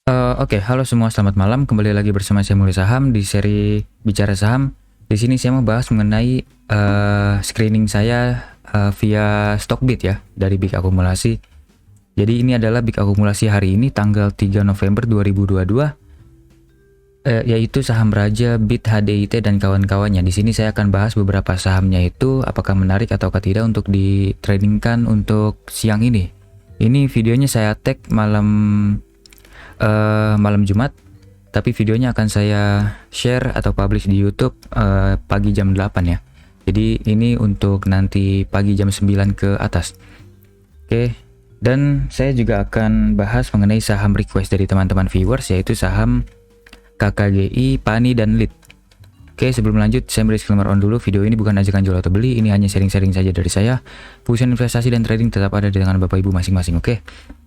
Oke, halo semua, selamat malam. Kembali lagi bersama saya Mulai Saham di seri Bicara Saham. Di sini saya mau bahas mengenai screening saya via Stockbit ya, dari Big Akumulasi. Jadi ini adalah Big Akumulasi hari ini tanggal 3 November 2022, yaitu saham Raja, Bit, HDIT dan kawan-kawannya. Di sini saya akan bahas beberapa sahamnya itu apakah menarik ataukah tidak untuk di-tradingkan untuk siang ini. Ini videonya saya tag malam Jumat, tapi videonya akan saya share atau publish di YouTube pagi jam 8 ya. Jadi ini untuk nanti pagi jam 9 ke atas. Oke, dan saya juga akan bahas mengenai saham request dari teman-teman viewers, yaitu saham KKGI, PANI, dan LIT. Oke, sebelum lanjut saya beri disclaimer on dulu. Video ini bukan ajakan jual atau beli, ini hanya sharing-sharing saja dari saya. Keputusan investasi dan trading tetap ada di tangan Bapak Ibu masing-masing, oke?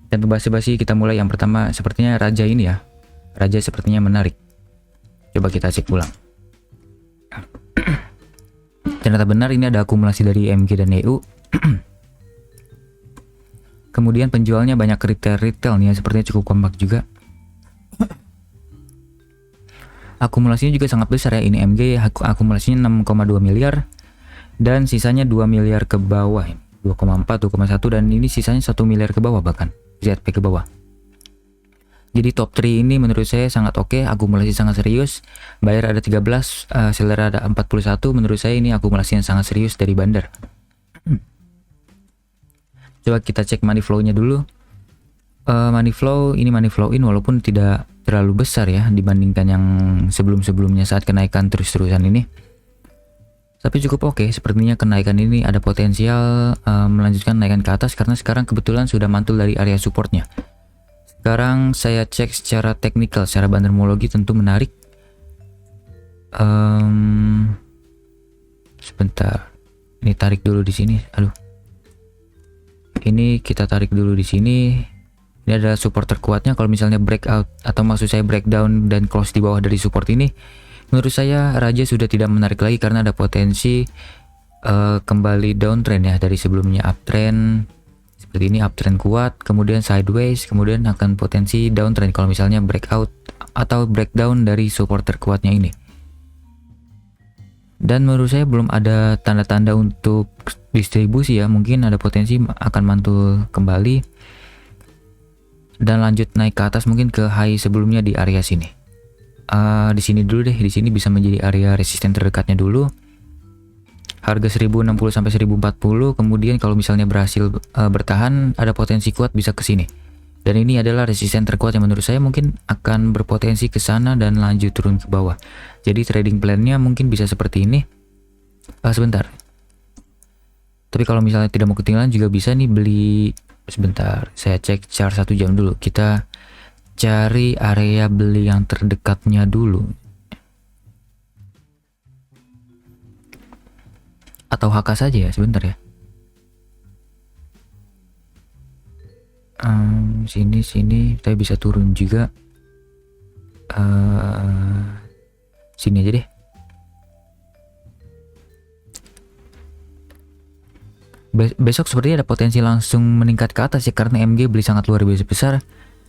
Dan basa-basi kita mulai. Yang pertama sepertinya Raja ini ya. Raja sepertinya menarik. Coba kita cek ulang. Ternyata benar, ini ada akumulasi dari MG dan EU. Kemudian penjualnya banyak retail nih ya, sepertinya cukup kompak juga. Akumulasinya juga sangat besar ya. Ini MG akumulasinya 6,2 miliar dan sisanya 2 miliar ke bawah. 2,4, 2,1 dan ini sisanya 1 miliar ke bawah, bahkan ZP ke bawah. Jadi top 3 ini menurut saya sangat oke, akumulasi sangat serius. Buyer ada 13, seller ada 41. Menurut saya ini akumulasi yang sangat serius dari Bandar. Coba kita cek money flow-nya dulu. Money flow in walaupun tidak terlalu besar ya dibandingkan yang sebelum-sebelumnya saat kenaikan terus-terusan ini. Tapi cukup oke, sepertinya kenaikan ini ada potensial melanjutkan kenaikan ke atas karena sekarang kebetulan sudah mantul dari area supportnya. Sekarang saya cek secara teknikal, secara bandermologi tentu menarik. Sebentar, ini tarik dulu di sini. Aduh, ini kita tarik dulu di sini. Ini adalah support terkuatnya. Kalau misalnya breakout atau maksud saya breakdown dan close di bawah dari support ini, menurut saya Raja sudah tidak menarik lagi karena ada potensi kembali downtrend ya, dari sebelumnya uptrend seperti ini, uptrend kuat, kemudian sideways, kemudian akan potensi downtrend kalau misalnya breakout atau breakdown dari support terkuatnya ini. Dan menurut saya belum ada tanda-tanda untuk distribusi ya, mungkin ada potensi akan mantul kembali dan lanjut naik ke atas mungkin ke high sebelumnya di area sini. Di sini dulu deh, di sini bisa menjadi area resisten terdekatnya dulu. Harga 1060 sampai 1040, kemudian kalau misalnya berhasil bertahan, ada potensi kuat bisa ke sini. Dan ini adalah resisten terkuat yang menurut saya mungkin akan berpotensi ke sana dan lanjut turun ke bawah. Jadi trading plan-nya mungkin bisa seperti ini. Sebentar. Tapi kalau misalnya tidak mau ketinggalan juga bisa nih beli. Sebentar, saya cek chart 1 jam dulu. Kita cari area beli yang terdekatnya dulu. Atau HK saja ya, sebentar ya. Sini, saya bisa turun juga. Sini aja deh. Besok sepertinya ada potensi langsung meningkat ke atas ya, karena MG beli sangat luar biasa besar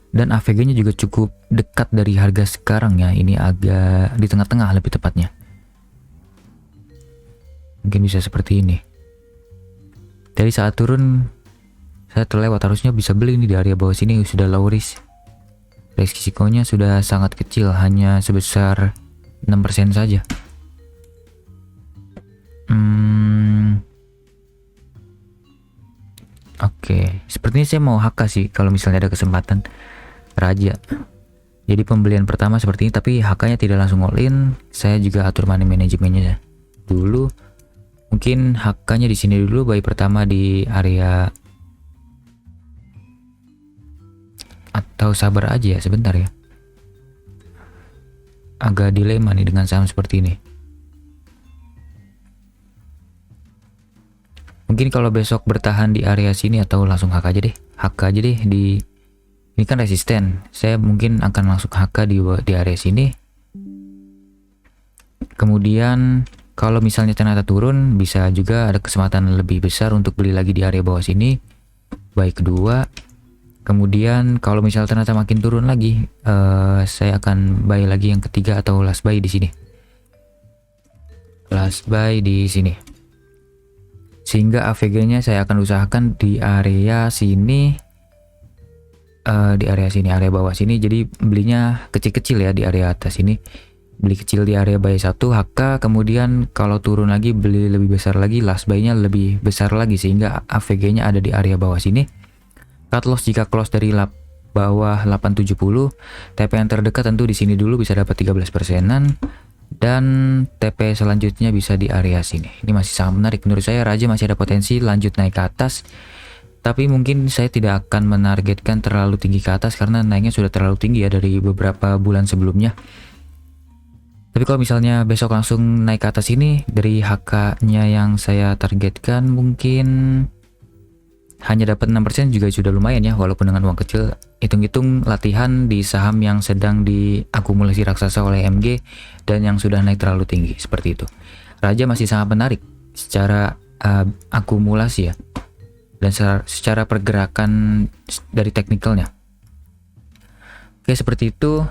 dan AVG-nya juga cukup dekat dari harga sekarang ya. Ini agak di tengah-tengah lebih tepatnya. Mungkin bisa seperti ini. Dari saat turun saya terlewat, harusnya bisa beli ini di area bawah sini, sudah low risk. Risikonya sudah sangat kecil, hanya sebesar 6% saja. Oke, sepertinya saya mau HK sih kalau misalnya ada kesempatan Raja. Jadi pembelian pertama seperti ini, tapi HK-nya tidak langsung all in. Saya juga atur money manajemennya dulu. Mungkin HK-nya di sini dulu, buy pertama di area, atau sabar aja ya sebentar ya. Agak dilema nih dengan saham seperti ini. Mungkin kalau besok bertahan di area sini atau langsung HK aja deh. HK aja deh di ini kan resisten. Saya mungkin akan langsung HK di area sini. Kemudian kalau misalnya ternyata turun, bisa juga ada kesempatan lebih besar untuk beli lagi di area bawah sini. Baik kedua. Kemudian kalau misal ternyata makin turun lagi, saya akan buy lagi yang ketiga atau last buy di sini. Last buy di sini. Sehingga AVG-nya saya akan usahakan di area sini, area bawah sini. Jadi belinya kecil-kecil ya di area atas ini. Beli kecil di area buy 1 HK, kemudian kalau turun lagi beli lebih besar lagi, last buy-nya lebih besar lagi sehingga AVG-nya ada di area bawah sini. Cut loss jika close dari bawah 870, TP yang terdekat tentu di sini dulu bisa dapat 13%-an, dan TP selanjutnya bisa di area sini. Ini masih sangat menarik menurut saya. Raja masih ada potensi lanjut naik ke atas, tapi mungkin saya tidak akan menargetkan terlalu tinggi ke atas karena naiknya sudah terlalu tinggi ya dari beberapa bulan sebelumnya. Tapi kalau misalnya besok langsung naik ke atas ini, dari HK-nya yang saya targetkan mungkin hanya dapat 6% juga sudah lumayan ya, walaupun dengan uang kecil. Hitung-hitung latihan di saham yang sedang diakumulasi raksasa oleh MG dan yang sudah naik terlalu tinggi, seperti itu. Raja masih sangat menarik secara akumulasi ya, dan secara pergerakan dari teknikalnya. Oke, seperti itu.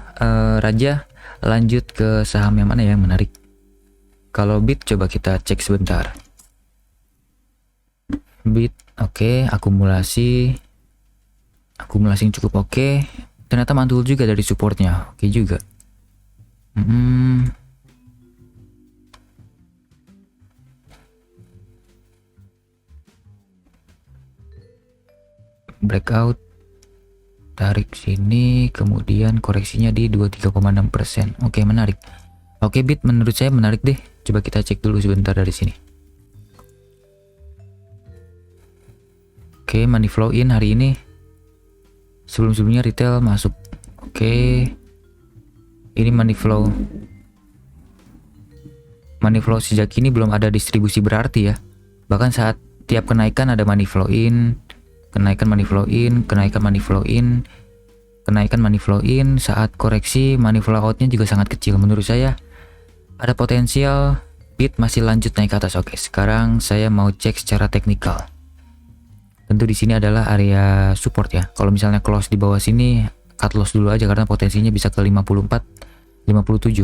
Raja, lanjut ke saham yang mana yang menarik. Kalau Bit coba kita cek sebentar. Bit, oke, akumulasi yang cukup oke. Ternyata mantul juga dari supportnya, oke juga. Breakout, tarik sini, kemudian koreksinya di 23,6%. Oke, menarik. Oke, Bit menurut saya menarik deh. Coba kita cek dulu sebentar dari sini. Oke, money flow in hari ini. Sebelum-sebelumnya retail masuk. Oke. Ini money flow. Money flow sejak ini belum ada distribusi berarti ya. Bahkan saat tiap kenaikan ada money flow in, kenaikan money flow in, kenaikan money flow in, kenaikan money flow in. Saat koreksi money flow outnya juga sangat kecil. Menurut saya ada potensial Bit masih lanjut naik ke atas. Oke, sekarang saya mau cek secara teknikal. Tentu di sini adalah area support ya. Kalau misalnya close di bawah sini, cut loss dulu aja karena potensinya bisa ke 54, 57.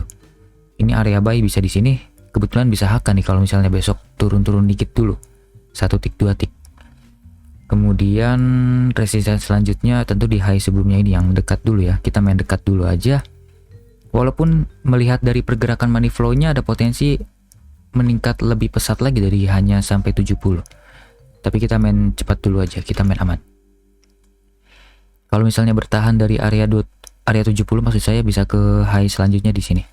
Ini area buy bisa di sini. Kebetulan bisa HK nih kalau misalnya besok turun-turun dikit dulu. 1 tick 2 tick. Kemudian resistance selanjutnya tentu di high sebelumnya ini yang dekat dulu ya. Kita main dekat dulu aja. Walaupun melihat dari pergerakan money flow-nya ada potensi meningkat lebih pesat lagi dari hanya sampai 70. Tapi kita main cepat dulu aja, kita main aman. Kalau misalnya bertahan dari area 70 maksud saya bisa ke high selanjutnya di sini.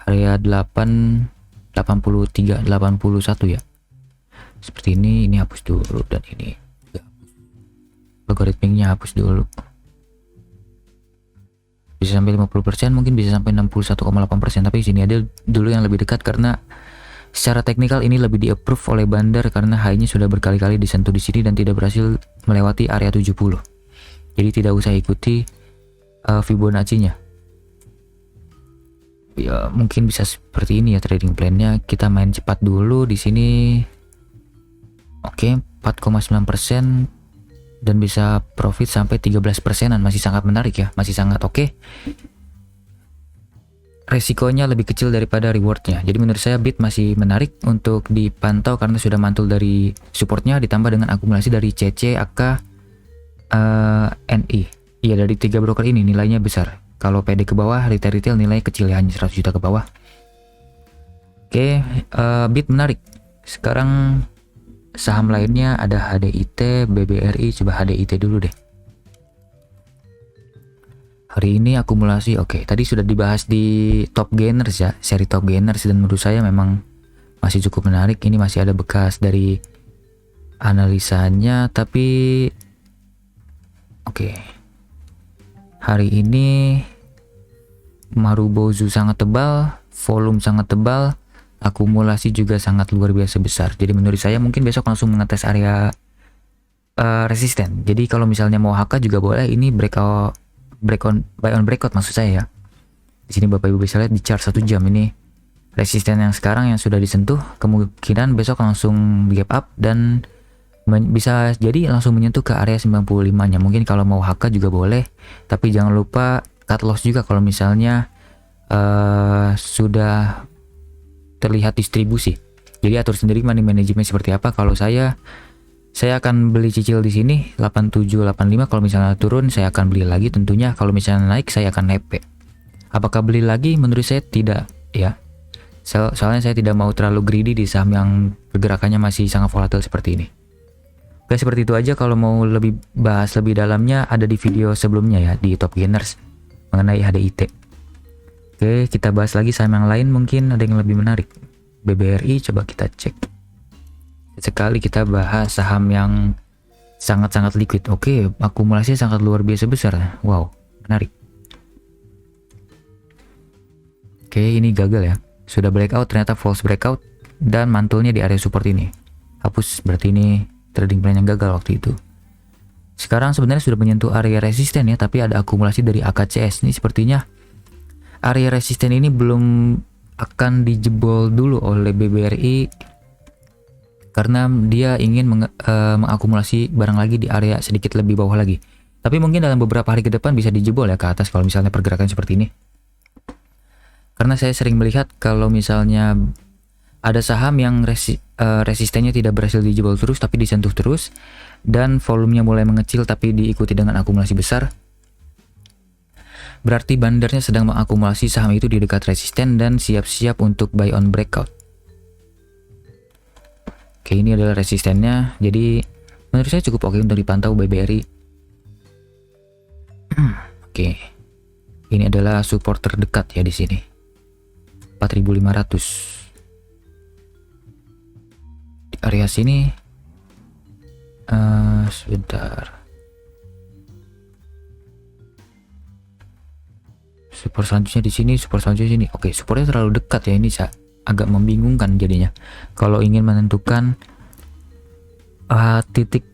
Area 8, 83, 81 ya. Seperti ini hapus dulu dan ini logaritmiknya hapus dulu. Bisa sampai 50%, mungkin bisa sampai 61,8%, tapi sini ada dulu yang lebih dekat karena secara teknikal ini lebih di-approve oleh Bandar karena high-nya sudah berkali-kali disentuh di sini dan tidak berhasil melewati area 70. Jadi tidak usah ikuti Fibonacci-nya. Ya, mungkin bisa seperti ini ya trading plan-nya. Kita main cepat dulu di sini. Oke, 4,9% dan bisa profit sampai 13%-an. Masih sangat menarik ya, masih sangat oke. Resikonya lebih kecil daripada rewardnya. Jadi menurut saya Bit masih menarik untuk dipantau karena sudah mantul dari supportnya ditambah dengan akumulasi dari CC, AK, NI. Iya, dari 3 broker ini nilainya besar. Kalau PD ke bawah, retail nilai kecil ya, hanya 100 juta ke bawah. Oke, Bit menarik. Sekarang saham lainnya ada HDIT, BBRI. Coba HDIT dulu deh. Hari ini akumulasi oke. Tadi sudah dibahas di top gainers ya, seri top gainers, dan menurut saya memang masih cukup menarik. Ini masih ada bekas dari analisanya, tapi oke. Hari ini Marubozu sangat tebal, volume sangat tebal, akumulasi juga sangat luar biasa besar. Jadi menurut saya mungkin besok langsung mengetes area resisten. Jadi kalau misalnya mau HK juga boleh. Ini buy on breakout maksud saya ya. Di sini Bapak Ibu bisa lihat di chart 1 jam ini resisten yang sekarang yang sudah disentuh, kemungkinan besok langsung gap up dan Bisa jadi langsung menyentuh ke area 95-nya. Mungkin kalau mau HK juga boleh, tapi jangan lupa cut loss juga kalau misalnya sudah terlihat distribusi. Jadi atur sendiri money management seperti apa. Kalau saya akan beli cicil di sini 8785. Kalau misalnya turun saya akan beli lagi tentunya. Kalau misalnya naik saya akan nepe. Apakah beli lagi? Menurut saya tidak ya. Soalnya saya tidak mau terlalu greedy di saham yang pergerakannya masih sangat volatil seperti ini. Oke, seperti itu aja. Kalau mau lebih bahas lebih dalamnya ada di video sebelumnya ya di Top Gainers mengenai HDIT. Oke, kita bahas lagi saham yang lain, mungkin ada yang lebih menarik. BBRI coba kita cek. Sekali kita bahas saham yang sangat-sangat liquid. Oke, akumulasinya sangat luar biasa besar. Wow, menarik. Oke, ini gagal ya. Sudah breakout, ternyata false breakout dan mantulnya di area support ini. Hapus, berarti ini trading plan yang gagal waktu itu. Sekarang sebenarnya sudah menyentuh area resisten ya, tapi ada akumulasi dari AKCS. Ini sepertinya area resisten ini belum akan dijebol dulu oleh BBRI karena dia ingin mengakumulasi barang lagi di area sedikit lebih bawah lagi. Tapi mungkin dalam beberapa hari ke depan bisa dijebol ya ke atas kalau misalnya pergerakan seperti ini. Karena saya sering melihat kalau misalnya ada saham yang resistennya tidak berhasil dijebol terus tapi disentuh terus dan volumenya mulai mengecil tapi diikuti dengan akumulasi besar, berarti bandarnya sedang mengakumulasi saham itu di dekat resisten dan siap-siap untuk buy on breakout. Oke, ini adalah resistennya, jadi menurut saya cukup oke untuk dipantau BBRI. Oke, ini adalah support terdekat ya di sini. 4.500 di area sini. Sebentar, support selanjutnya di sini, support selanjutnya di sini. Oke, supportnya terlalu dekat ya, ini agak membingungkan jadinya kalau ingin menentukan titik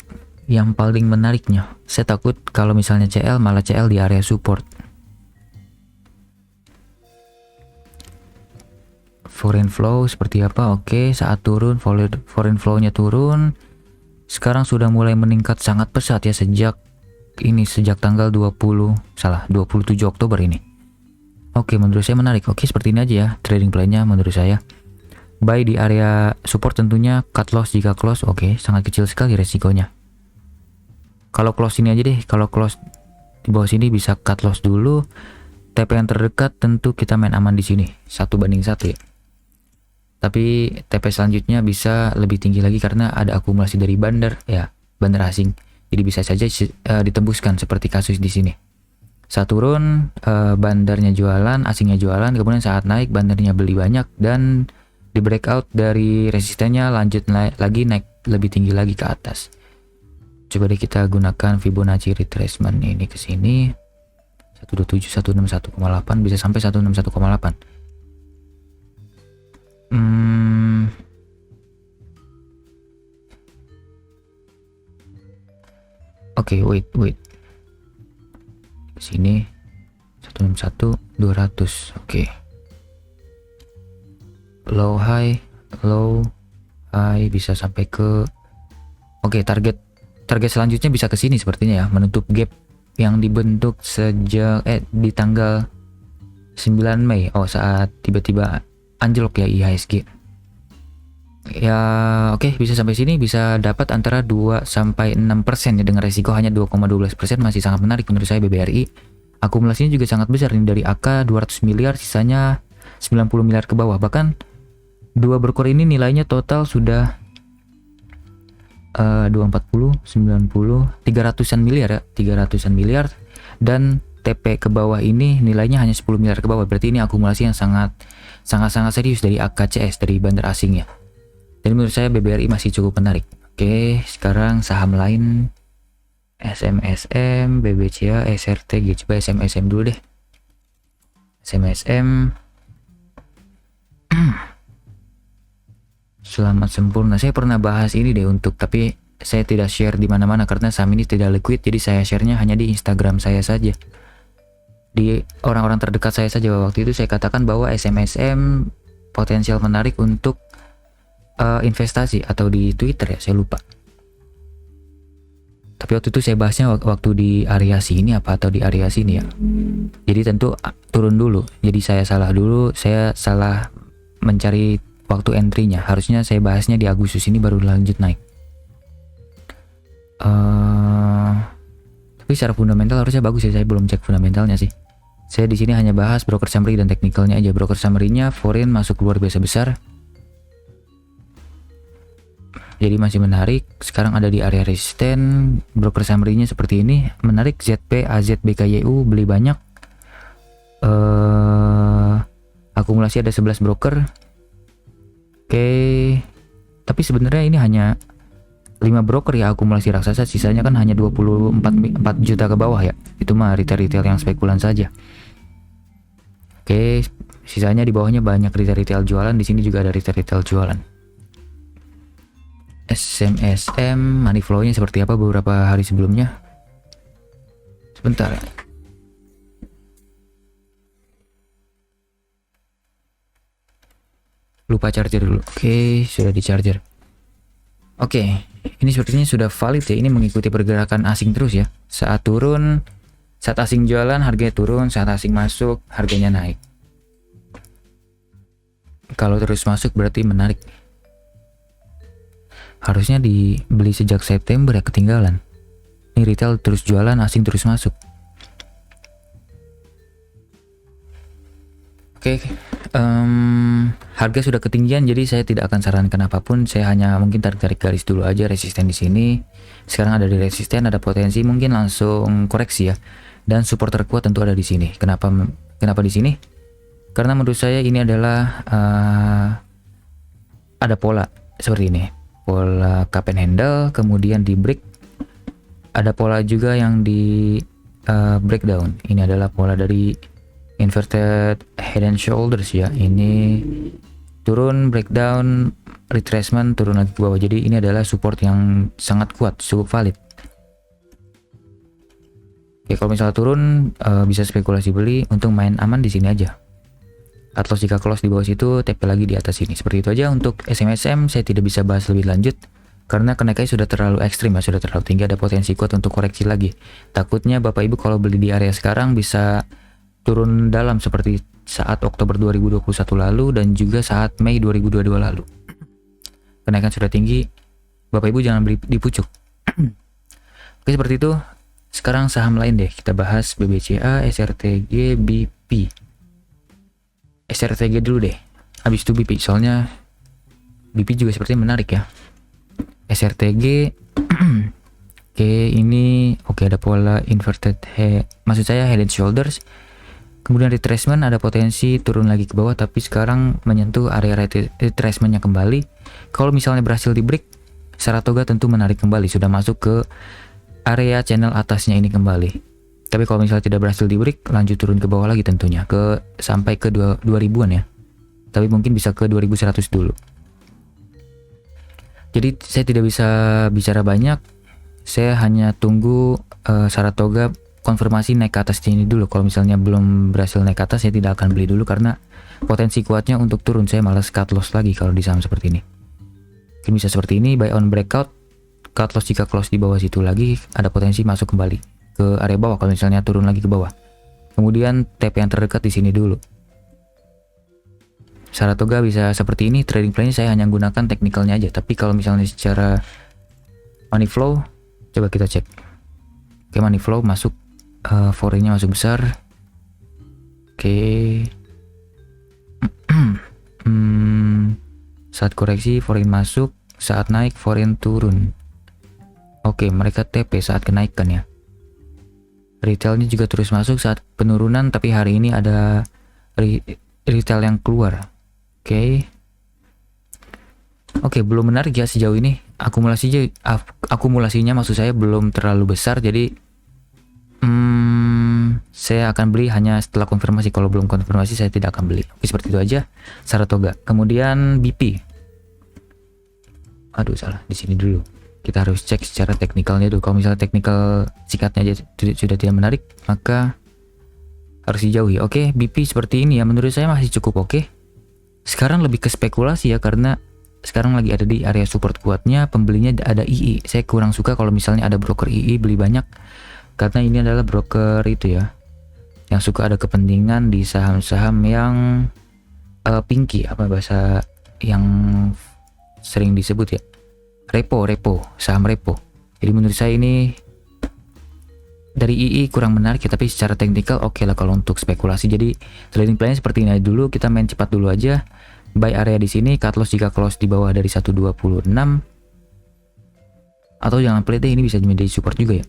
yang paling menariknya. Saya takut kalau misalnya CL malah CL di area support. Foreign flow seperti apa? Oke, saat turun foreign flow-nya turun. Sekarang sudah mulai meningkat sangat pesat ya sejak tanggal 27 Oktober ini. Oke, menurut saya menarik. Oke, seperti ini aja ya trading plan-nya menurut saya. Buy di area support tentunya, cut loss jika close. Oke, sangat kecil sekali resikonya. Kalau close ini aja deh, kalau close di bawah sini bisa cut loss dulu. TP yang terdekat tentu kita main aman di sini, 1:1 ya. Tapi TP selanjutnya bisa lebih tinggi lagi karena ada akumulasi dari bandar ya, bandar asing. Jadi bisa saja ditembuskan seperti kasus di sini. Saat turun bandarnya jualan, asingnya jualan, kemudian saat naik bandarnya beli banyak dan di breakout dari resistennya lanjut lagi naik lebih tinggi lagi ke atas. Coba deh kita gunakan Fibonacci retracement ini ke sini. 127 161,8 bisa sampai 161,8. Oke, wait. Ke sini 161 200. Oke. Low high bisa sampai ke target selanjutnya bisa ke sini sepertinya ya, menutup gap yang dibentuk sejak di tanggal 9 Mei. Saat tiba-tiba anjlok ya IHSG. Ya, oke, bisa sampai sini, bisa dapat antara 2 sampai 6% ya dengan resiko hanya 2,12%, masih sangat menarik menurut saya BBRI. Akumulasinya juga sangat besar ini dari AK 200 miliar, sisanya 90 miliar ke bawah. Bahkan dua berkor ini nilainya total sudah 240, 90, 300-an miliar ya, 300-an miliar, dan TP ke bawah ini nilainya hanya 10 miliar ke bawah. Berarti ini akumulasi yang sangat serius dari AKCS, dari bandar asingnya. Dan menurut saya BBRI masih cukup menarik. Oke, sekarang saham lain, SMSM, BBCA, SRTG. Coba SMSM dulu deh. SMSM Selamat sempurna. Saya pernah bahas ini deh tapi saya tidak share di mana-mana karena saham ini tidak liquid, jadi saya share-nya hanya di Instagram saya saja. Di orang-orang terdekat saya saja. Waktu itu saya katakan bahwa SMSM potensial menarik untuk investasi, atau di Twitter ya, saya lupa. Tapi waktu itu saya bahasnya waktu di area sini apa atau di area sini ya. Jadi tentu turun dulu. Jadi saya salah dulu, saya salah mencari waktu entry-nya. Harusnya saya bahasnya di Agustus ini baru lanjut naik. Tapi secara fundamental harusnya bagus ya. Saya belum cek fundamentalnya sih. Saya di sini hanya bahas broker summary dan technicalnya aja. Broker summary-nya foreign masuk luar biasa besar. Jadi masih menarik. Sekarang ada di area resisten. Broker summary-nya seperti ini. Menarik. ZP, AZ, BKYU beli banyak. Akumulasi ada 11 broker. Oke. Tapi sebenarnya ini hanya 5 broker ya akumulasi raksasa. Sisanya kan hanya 24 juta ke bawah ya. Itu mah retail-retail yang spekulan saja. Oke. Sisanya di bawahnya banyak retail-retail jualan. Di sini juga ada retail-retail jualan. SMSM money flow-nya seperti apa beberapa hari sebelumnya? Sebentar ya. Lupa charger dulu. Oke, sudah di charger. Oke, ini sepertinya sudah valid ya. Ini mengikuti pergerakan asing terus ya. Saat turun, saat asing jualan harganya turun, saat asing masuk harganya naik. Kalau terus masuk berarti menarik. Harusnya dibeli sejak September ya, ketinggalan. Ini retail terus jualan, asing terus masuk. Oke, harga sudah ketinggian, jadi saya tidak akan sarankan apapun. Saya hanya mungkin tarik garis dulu aja resisten di sini. Sekarang ada di resisten, ada potensi mungkin langsung koreksi ya. Dan support terkuat tentu ada di sini. Kenapa di sini? Karena menurut saya ini adalah ada pola seperti ini. Pola cup and handle, kemudian di break ada pola juga yang di breakdown. Ini adalah pola dari inverted head and shoulders ya. Ini turun, breakdown, retracement, turun lagi ke bawah. Jadi ini adalah support yang sangat kuat, cukup valid. Oke, kalau misalnya turun bisa spekulasi beli, untuk main aman di sini aja. Cut loss jika close di bawah situ, TP lagi di atas sini. Seperti itu aja. Untuk SMSM saya tidak bisa bahas lebih lanjut karena kenaikannya sudah terlalu ekstrim ya, sudah terlalu tinggi, ada potensi kuat untuk koreksi lagi. Takutnya Bapak Ibu kalau beli di area sekarang bisa turun dalam seperti saat Oktober 2021 lalu dan juga saat Mei 2022 lalu. Kenaikan sudah tinggi, Bapak Ibu jangan beli di pucuk. Oke, seperti itu. Sekarang saham lain deh, kita bahas BBCA, SRTG, BP. SRTG dulu deh, habis itu BP, soalnya BP juga sepertinya menarik ya. SRTG oke, ini ada pola inverted head, maksud saya head and shoulders, kemudian retracement, ada potensi turun lagi ke bawah, tapi sekarang menyentuh area retracementnya kembali. Kalau misalnya berhasil di break, Saratoga tentu menarik kembali, sudah masuk ke area channel atasnya ini kembali. Tapi kalau misalnya tidak berhasil di break, lanjut turun ke bawah lagi tentunya, sampai ke 2000-an ya. Tapi mungkin bisa ke 2100 dulu. Jadi saya tidak bisa bicara banyak. Saya hanya tunggu Saratoga konfirmasi naik ke atas sini dulu. Kalau misalnya belum berhasil naik ke atas, saya tidak akan beli dulu karena potensi kuatnya untuk turun. Saya malas cut loss lagi kalau di saham seperti ini. Mungkin bisa seperti ini, buy on breakout, cut loss jika close di bawah situ lagi, ada potensi masuk kembali ke area bawah kalau misalnya turun lagi ke bawah. Kemudian TP yang terdekat di sini dulu. Saratoga bisa seperti ini. Trading plan-nya saya hanya gunakan teknikalnya aja. Tapi kalau misalnya secara money flow, coba kita cek. Oke, money flow masuk, foreign-nya masuk besar. Oke. Saat koreksi foreign masuk, saat naik foreign turun. Oke, mereka TP saat kenaikan ya. Retailnya juga terus masuk saat penurunan, tapi hari ini ada retail yang keluar. Oke, belum menarik ya sejauh ini. Akumulasinya maksud saya belum terlalu besar, jadi saya akan beli hanya setelah konfirmasi. Kalau belum konfirmasi saya tidak akan beli. Oke, seperti itu aja Saratoga. Kemudian BP. Aduh, salah di sini dulu. Kita harus cek secara teknikalnya dulu. Kalau misalnya teknikal sikatnya aja sudah tidak menarik, maka harus dijauhi. Oke, BP seperti ini ya, menurut saya masih cukup oke. Sekarang lebih ke spekulasi ya, karena sekarang lagi ada di area support kuatnya. Pembelinya ada II. Saya kurang suka kalau misalnya ada broker II beli banyak, karena ini adalah broker itu ya, yang suka ada kepentingan di saham-saham yang pinky, apa bahasa yang sering disebut ya, repo, saham repo. Jadi menurut saya ini dari II kurang menarik ya, tapi secara teknikal oke lah kalau untuk spekulasi. Jadi trading plan seperti ini dulu, kita main cepat dulu aja. Buy area di sini, cut loss jika close di bawah dari 126, atau jangan pelit deh, ini bisa menjadi support juga ya.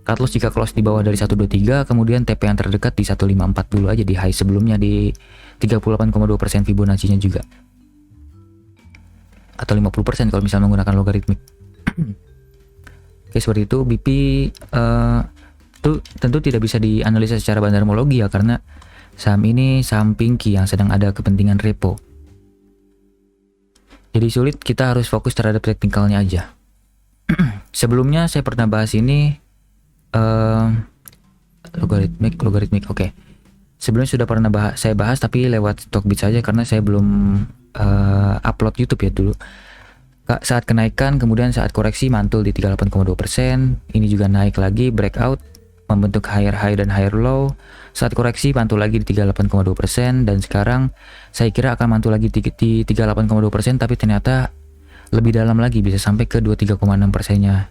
Cut loss jika close di bawah dari 123, kemudian TP yang terdekat di 154 dulu aja, di high sebelumnya di 38,2% Fibonacci-nya juga. Atau 50% kalau misalnya menggunakan logaritmik. Oke, seperti itu. BP itu tentu tidak bisa dianalisa secara bandarmologi ya, karena saham ini saham pinky yang sedang ada kepentingan repo. Jadi sulit, kita harus fokus terhadap teknikalnya aja. Sebelumnya saya pernah bahas ini logaritmik. Oke. Sebelumnya sudah pernah saya bahas tapi lewat Stockbit saja karena saya belum upload YouTube ya dulu. Saat kenaikan, kemudian saat koreksi mantul di 38,2%. Ini juga naik lagi, breakout, membentuk higher high dan higher low. Saat koreksi mantul lagi di 38,2%, dan sekarang saya kira akan mantul lagi di 38,2%, tapi ternyata lebih dalam lagi, bisa sampai ke 23,6%-nya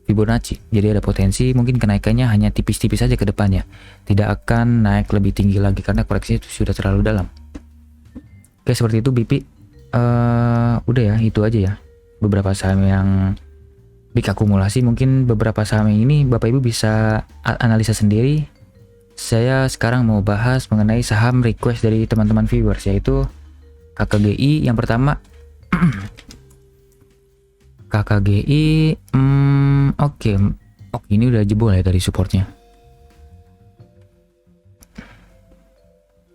Fibonacci. Jadi ada potensi mungkin kenaikannya hanya tipis-tipis saja ke depannya, tidak akan naik lebih tinggi lagi karena koreksinya itu sudah terlalu dalam. Oke, seperti itu BP. Udah ya, itu aja ya beberapa saham yang big akumulasi. Mungkin beberapa saham yang ini Bapak Ibu bisa analisa sendiri. Saya sekarang mau bahas mengenai saham request dari teman-teman viewers, yaitu KKGI. Yang pertama KKGI, oke, ini udah jebol ya dari supportnya,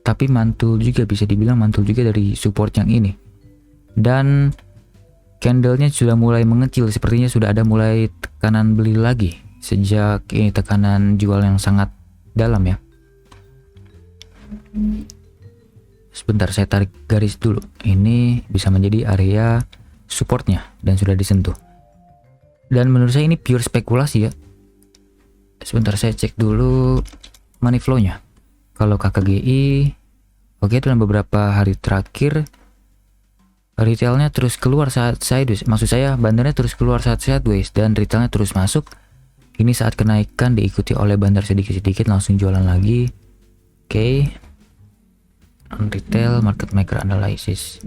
tapi mantul juga, bisa dibilang mantul juga dari support yang ini. Dan candlenya sudah mulai mengecil, sepertinya sudah ada mulai tekanan beli lagi sejak ini tekanan jual yang sangat dalam ya. Sebentar, saya tarik garis dulu. Ini bisa menjadi area supportnya dan sudah disentuh. Dan menurut saya ini pure spekulasi ya. Sebentar, saya cek dulu money flow-nya. Kalau KKGI, oke, dalam beberapa hari terakhir retailnya terus keluar saat sideways. Maksud saya bandarnya terus keluar saat sideways dan retailnya terus masuk. Ini saat kenaikan diikuti oleh bandar sedikit-sedikit langsung jualan lagi. Oke. Retail market maker analysis.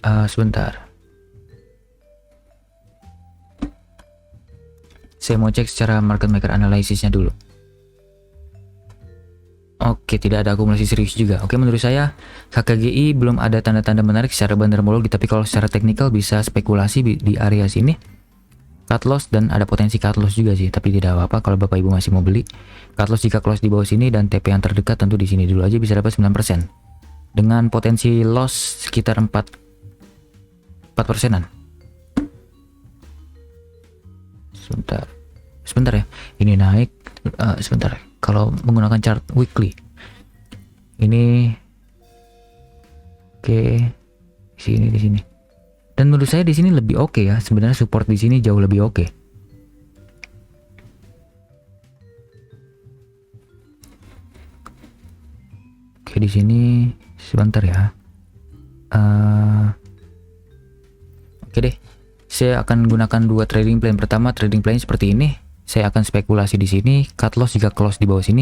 Sebentar. Saya mau cek secara market maker analysisnya dulu. Oke, tidak ada akumulasi serius juga. Oke, menurut saya KKGI belum ada tanda-tanda menarik secara bandarmologi, tapi kalau secara teknikal bisa spekulasi di area sini. Cut loss dan ada potensi cut loss juga sih, tapi tidak apa-apa kalau Bapak Ibu masih mau beli. Cut loss jika close di bawah sini dan TP yang terdekat tentu di sini dulu aja bisa dapat 9%. Dengan potensi loss sekitar 4%-an. Sebentar ya. Ini naik sebentar. Kalau menggunakan chart weekly. Ini oke, di sini. Dan menurut saya di sini lebih oke ya. Sebenarnya support di sini jauh lebih oke. Oke, di sini sebentar ya. Oke deh. Saya akan gunakan dua trading plan. Pertama, trading plan seperti ini. Saya akan spekulasi di sini, cut loss jika close di bawah sini.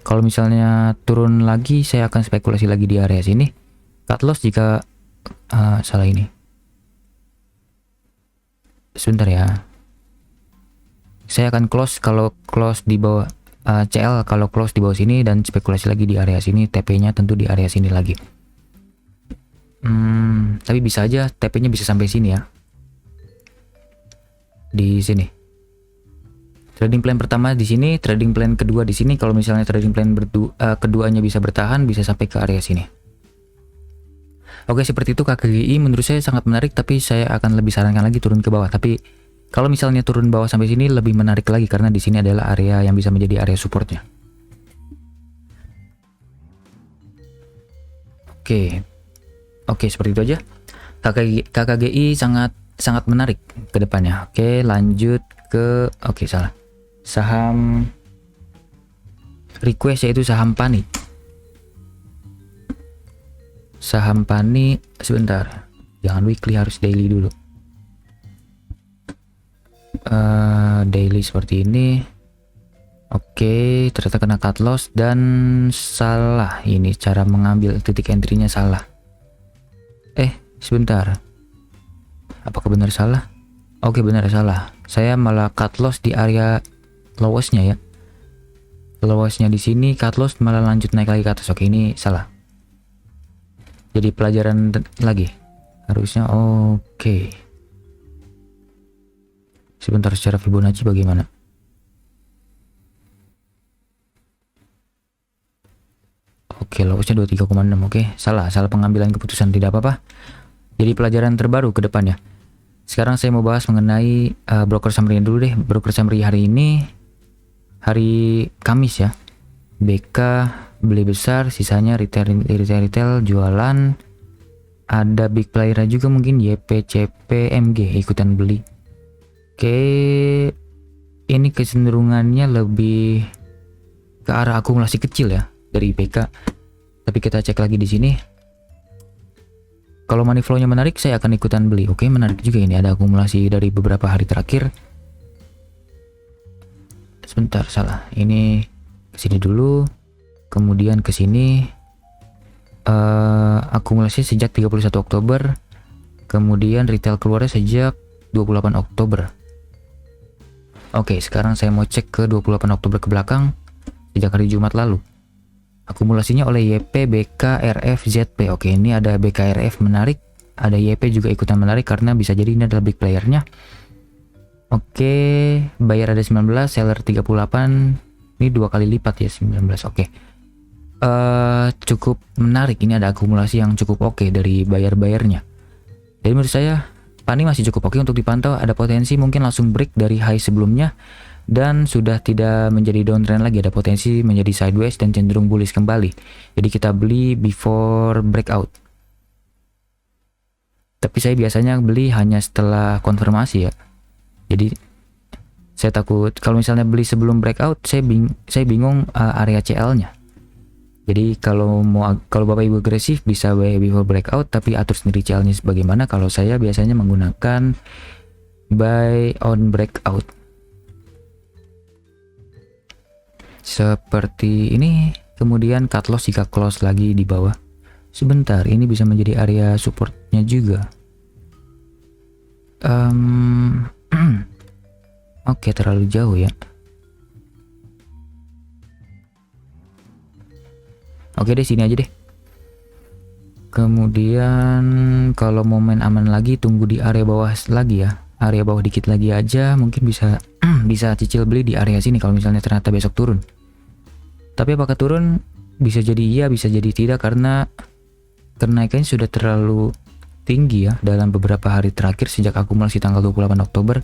Kalau misalnya turun lagi, saya akan spekulasi lagi di area sini. Cut loss jika salah ini. Sebentar ya. Saya akan close kalau close di bawah CL kalau close di bawah sini dan spekulasi lagi di area sini. TP-nya tentu di area sini lagi. Tapi bisa aja TP-nya bisa sampai sini ya. Di sini. Trading plan pertama di sini, trading plan kedua di sini. Kalau misalnya trading plan keduanya bisa bertahan, bisa sampai ke area sini. Oke, seperti itu KKGI. Menurut saya sangat menarik, tapi saya akan lebih sarankan lagi turun ke bawah. Tapi kalau misalnya turun bawah sampai sini lebih menarik lagi karena di sini adalah area yang bisa menjadi area supportnya. Oke, Oke, seperti itu aja. KKGI sangat sangat menarik ke depannya. Oke, lanjut ke salah. Saham request yaitu saham PANI. Saham PANI sebentar. Jangan weekly, harus daily dulu. Daily seperti ini. Oke, ternyata kena cut loss dan salah. Ini cara mengambil titik entry-nya salah. Sebentar. Apakah benar salah? Oke, benar salah. Saya malah cut loss di area lowest-nya ya. Lowest-nya di sini, cut loss malah lanjut naik lagi ke atas. Oke, ini salah. Jadi pelajaran lagi. Harusnya oke. Sebentar, secara Fibonacci bagaimana? Oke, lowesnya 23,6. Oke, salah pengambilan keputusan, tidak apa-apa. Jadi pelajaran terbaru ke depannya. Sekarang saya mau bahas mengenai broker summary dulu deh. Broker summary hari ini hari Kamis ya. BK beli besar, sisanya retail jualan. Ada big player juga mungkin YPCP MG ikutan beli. Oke, ini kecenderungannya lebih ke arah akumulasi kecil ya dari BK. Tapi kita cek lagi di sini. Kalau money flow-nya menarik, saya akan ikutan beli. Oke, menarik juga ini, ada akumulasi dari beberapa hari terakhir. Sebentar, salah. Ini ke sini dulu, kemudian ke sini. Akumulasi sejak 31 Oktober. Kemudian retail keluarnya sejak 28 Oktober. Oke, sekarang saya mau cek ke 28 Oktober ke belakang, sejak hari Jumat lalu. Akumulasinya oleh YP, BK, RF, ZP. Oke, ini ada BK, RF menarik. Ada YP juga ikutan menarik karena bisa jadi ini adalah big playernya. Oke, buyer ada 19, seller 38. Ini 2 kali lipat ya, 19. Oke. Cukup menarik. Ini ada akumulasi yang cukup oke dari buyer-buyernya. Jadi menurut saya PANI masih cukup oke untuk dipantau. Ada potensi mungkin langsung break dari high sebelumnya dan sudah tidak menjadi downtrend lagi, ada potensi menjadi sideways dan cenderung bullish kembali. Jadi kita beli before breakout. Tapi saya biasanya beli hanya setelah konfirmasi ya. Jadi saya takut kalau misalnya beli sebelum breakout, saya bingung area CL-nya. Jadi kalau Bapak Ibu agresif bisa buy before breakout, tapi atur sendiri CL-nya bagaimana. Kalau saya biasanya menggunakan buy on breakout. Seperti ini, kemudian cut loss jika close lagi di bawah. Sebentar, ini bisa menjadi area supportnya juga. Oke, terlalu jauh ya. Oke deh, sini aja deh. Kemudian kalau mau main aman lagi, tunggu di area bawah lagi ya. Area bawah dikit lagi aja, mungkin bisa bisa cicil beli di area sini kalau misalnya ternyata besok turun. Tapi apakah turun? Bisa jadi iya, bisa jadi tidak, karena kenaikannya sudah terlalu tinggi ya dalam beberapa hari terakhir sejak akumulasi tanggal 28 Oktober.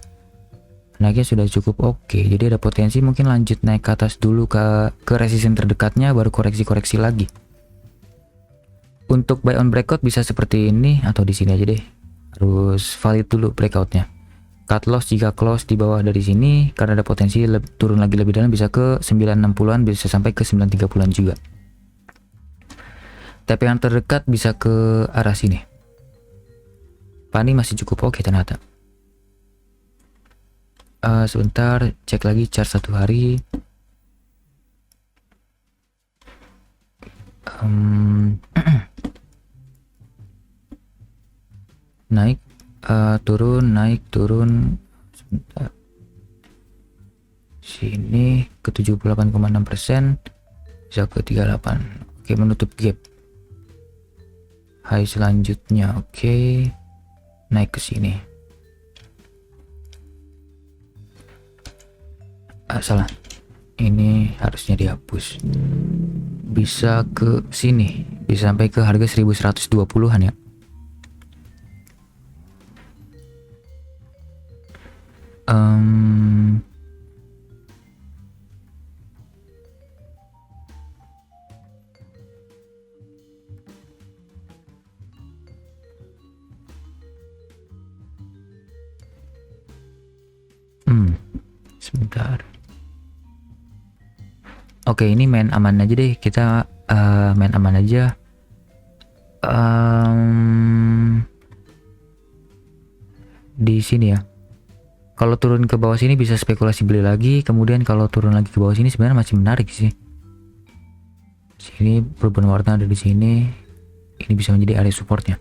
Naiknya sudah cukup oke. Jadi ada potensi mungkin lanjut naik ke atas dulu ke resistance terdekatnya, baru koreksi-koreksi lagi. Untuk buy on breakout bisa seperti ini atau di sini aja deh. Harus valid dulu breakoutnya. Cut loss jika close di bawah dari sini karena ada potensi turun lagi lebih dalam, bisa ke 960-an, bisa sampai ke 930-an juga. Tapi yang terdekat bisa ke arah sini. PANI masih cukup oke ternyata. Sebentar, cek lagi chart 1 hari. Naik, turun, naik, turun. Sebentar. Sini ke 78,6%, bisa ke 38. Oke, menutup gap. High selanjutnya, oke. Naik ke sini. Salah. Ini harusnya dihapus. Bisa ke sini, bisa sampai ke harga 1120-an ya. Sebentar. Oke, ini main aman aja deh. Kita main aman aja. Di sini ya. Kalau turun ke bawah sini bisa spekulasi beli lagi. Kemudian kalau turun lagi ke bawah sini sebenarnya masih menarik sih. Sini perubahan warna ada di sini. Ini bisa menjadi area supportnya.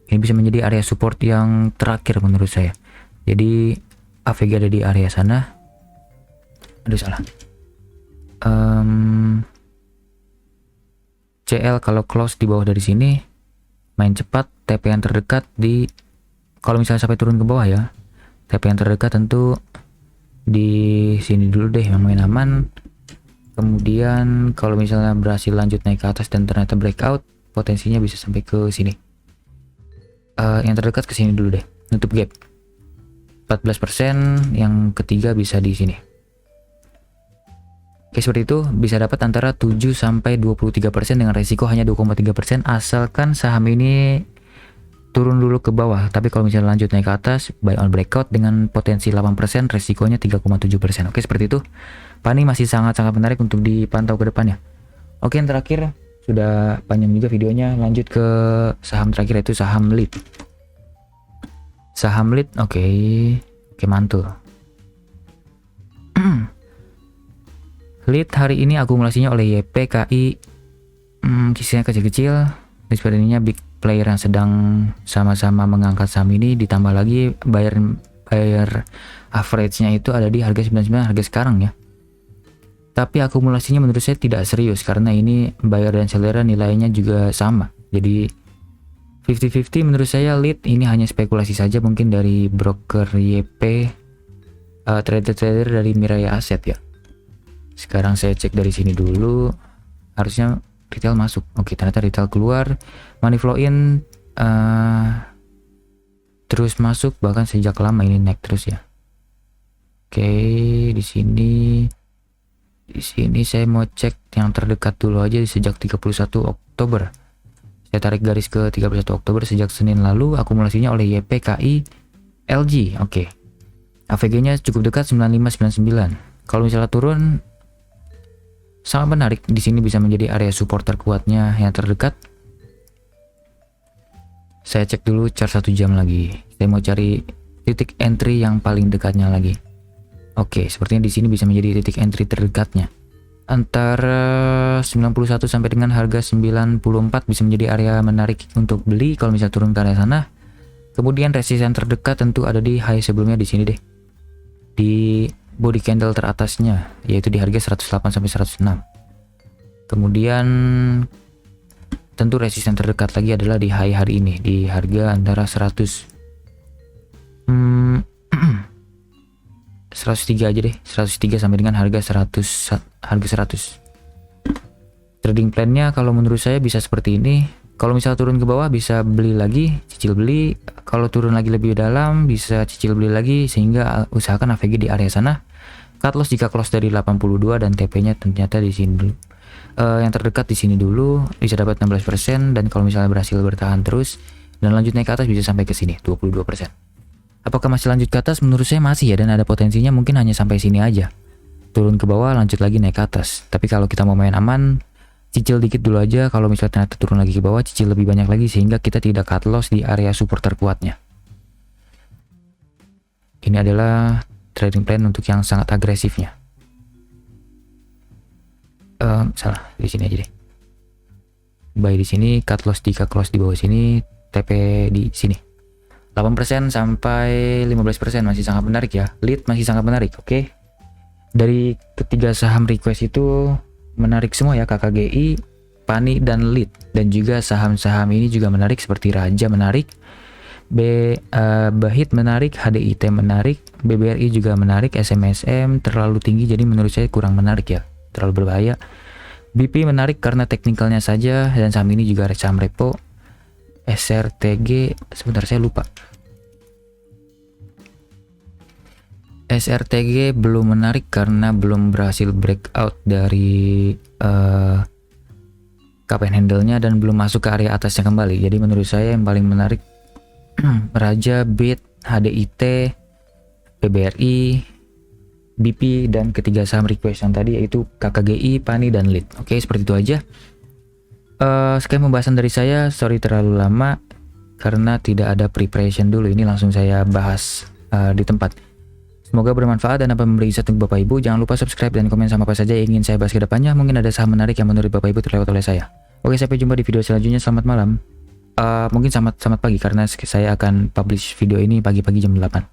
Ini bisa menjadi area support yang terakhir menurut saya. Jadi AVG ada di area sana. Aduh salah. CL kalau close di bawah dari sini, main cepat. TP yang terdekat di, kalau misalnya sampai turun ke bawah ya, TP yang terdekat tentu di sini dulu deh yang main aman. Kemudian kalau misalnya berhasil lanjut naik ke atas dan ternyata breakout, potensinya bisa sampai ke sini. Yang terdekat ke sini dulu deh, nutup gap 14%, yang ketiga bisa di sini. Oke, seperti itu bisa dapat antara 7 sampai 23% dengan resiko hanya 2,3% asalkan saham ini turun dulu ke bawah. Tapi kalau misalnya lanjut naik ke atas, buy on breakout dengan potensi 8%, resikonya 3,7%. Oke, seperti itu. Pani masih sangat-sangat menarik untuk dipantau ke depannya. Oke, yang terakhir, sudah panjang juga videonya. Lanjut ke saham terakhir, yaitu saham lead. Saham lead, oke, mantul. Lead hari ini akumulasinya oleh YPKI kisahnya kecil-kecil. Sepertinya big player yang sedang sama-sama mengangkat saham ini, ditambah lagi buyer average-nya itu ada di harga 99 harga sekarang ya. Tapi akumulasinya menurut saya tidak serius karena ini buyer dan seller nilainya juga sama. Jadi 50-50 menurut saya. Lead ini hanya spekulasi saja mungkin dari broker YP, trader-trader dari Mirai Asset ya. Sekarang saya cek dari sini dulu, harusnya retail masuk. Oke, ternyata retail keluar, money flow in terus masuk, bahkan sejak lama ini naik terus ya. Oke, di sini saya mau cek yang terdekat dulu aja sejak 31 Oktober. Saya tarik garis ke 31 Oktober sejak Senin lalu, akumulasinya oleh YPKI LG. Oke. AVG-nya cukup dekat 9599. Kalau misalnya turun sangat menarik, di sini bisa menjadi area support terkuatnya yang terdekat. Saya cek dulu chart 1 jam lagi. Saya mau cari titik entry yang paling dekatnya lagi. Oke, sepertinya di sini bisa menjadi titik entry terdekatnya. Antara 91 sampai dengan harga 94 bisa menjadi area menarik untuk beli kalau misalnya turun ke area sana. Kemudian resisten terdekat tentu ada di high sebelumnya di sini deh. Di body candle teratasnya, yaitu di harga 108 sampai 106. Kemudian tentu resisten terdekat lagi adalah di high hari ini di harga antara 103 aja deh, 103 sampai dengan harga 100. Trading plan-nya kalau menurut saya bisa seperti ini. Kalau misalnya turun ke bawah bisa beli lagi, cicil beli. Kalau turun lagi lebih dalam bisa cicil beli lagi, sehingga usahakan AVG di area sana. Cut loss jika close dari 82 dan TP-nya ternyata di sini dulu. Yang terdekat di sini dulu bisa dapat 16%, dan kalau misalnya berhasil bertahan terus dan lanjut naik ke atas bisa sampai ke sini 22%. Apakah masih lanjut ke atas? Menurut saya masih ya, dan ada potensinya mungkin hanya sampai sini aja. Turun ke bawah lanjut lagi naik ke atas. Tapi kalau kita mau main aman, cicil dikit dulu aja. Kalau misalnya ternyata turun lagi ke bawah, cicil lebih banyak lagi sehingga kita tidak cut loss di area support terkuatnya. Ini adalah trading plan untuk yang sangat agresifnya. Salah, di sini aja deh. Buy di sini, cut loss jika close di bawah sini, TP di sini. 8% sampai 15% masih sangat menarik ya. Lead masih sangat menarik, oke. Dari ketiga saham request itu menarik semua ya, KKGI, Pani, dan Lead. Dan juga saham-saham ini juga menarik seperti Raja menarik, Bahit menarik, HDIT menarik, BBRI juga menarik, SMSM terlalu tinggi jadi menurut saya kurang menarik ya, terlalu berbahaya. BP menarik karena teknikalnya saja, dan saham ini juga saham repo. SRTG, sebentar saya lupa. SRTG belum menarik karena belum berhasil breakout dari cup and handle-nya dan belum masuk ke area atasnya kembali. Jadi menurut saya yang paling menarik Raja, BIT, HDIT, PBRI, BP, dan ketiga saham request yang tadi yaitu KKGI, PANI, dan LIT. Oke, seperti itu aja. Sekian pembahasan dari saya, sorry terlalu lama karena tidak ada preparation dulu, ini langsung saya bahas di tempat. Semoga bermanfaat dan dapat memberi insight untuk Bapak Ibu. Jangan lupa subscribe dan komen sama apa saja yang ingin saya bahas ke depannya. Mungkin ada saham menarik yang menurut Bapak Ibu terlewat oleh saya. Oke, sampai jumpa di video selanjutnya. Selamat malam. Mungkin selamat pagi karena saya akan publish video ini pagi-pagi jam 8.